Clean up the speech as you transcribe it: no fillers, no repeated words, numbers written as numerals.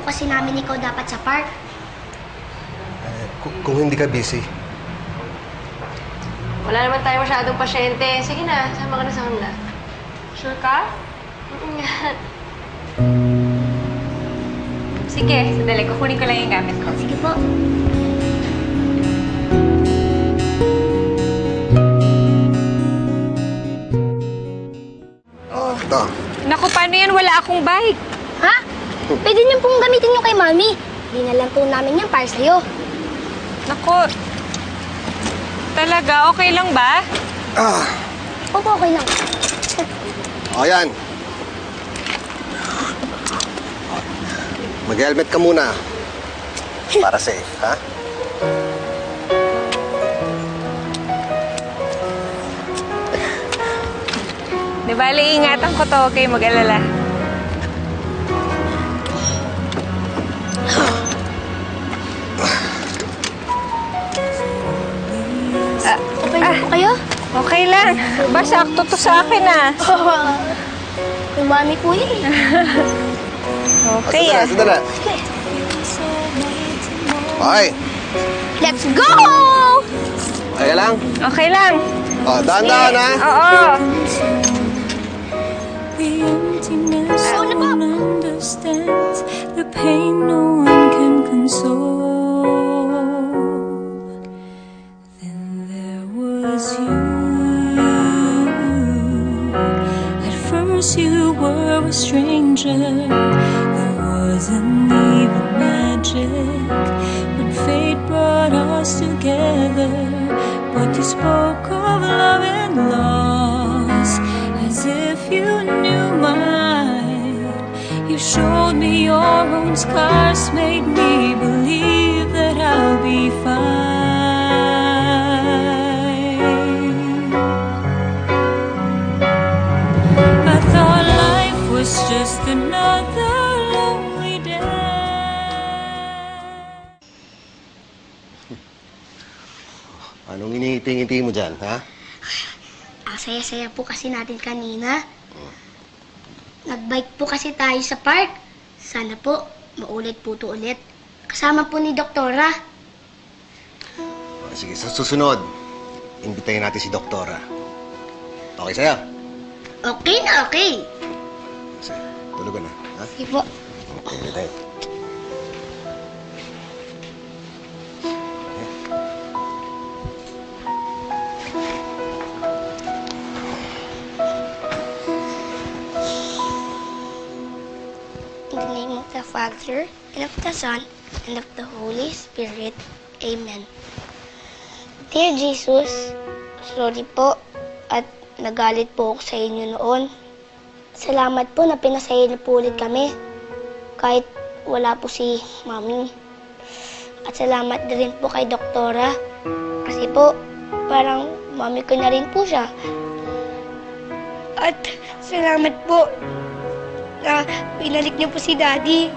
kasi namin ikaw dapat sa park. Kung hindi ka busy. Wala naman tayo masyadong pasyente. Sige na, sama ka na sa kanila. Sure ka? Sige, sandali. Kukunin ko lang yung gamit ko. Sige po. Ito. Naku, paano yan? Wala akong bike. Ha? Pwede niyo pong gamitin niyo kay Mami. Hindi na lang po namin yan para sa'yo. Naku. Talaga, okay lang ba? Opo, okay lang. O, yan. Mag-helmet ka muna. Para safe, ha? Di bali, ingatan ko to. Okay, mag-alala. Okay na po kayo? Okay lang. Ba, sakto to sa akin, ah. Kay Mami po yun eh. Okay, ah. Sandala. Okay. Let's go! Okay lang? Okay lang. O, dahan-dahan, ha? Oo. The emptiness no one understands, the pain no one can console. Then there was you. At first you were a stranger. There wasn't even magic when fate brought us together. But you spoke of love and loss as if you knew mine. You showed me your own scars, made me believe that I'll be fine. I thought life was just another lonely day. Anong inihiting-hiting mo dyan, ha? Ang saya-saya po kasi natin kanina. Nag-bike po kasi tayo sa park. Sana po, maulit po ito ulit. Kasama po ni Doktora. O, sige, sa susunod, imbitahin natin si Doktora. Okay sa'yo? Okay na, okay. Sige, tulog ka na, ha? Sige po. Okay, tayo. In the name of the Father, and of the Son, and of the Holy Spirit. Amen. Dear Jesus, sorry po at nagalit po ako sa inyo noon. Salamat po na pinasaya niyo po ulit kami kahit wala po si Mami. At salamat din po kay Doktora kasi po parang Mami ko na rin po siya. At salamat po na pinalik niyo po si Daddy.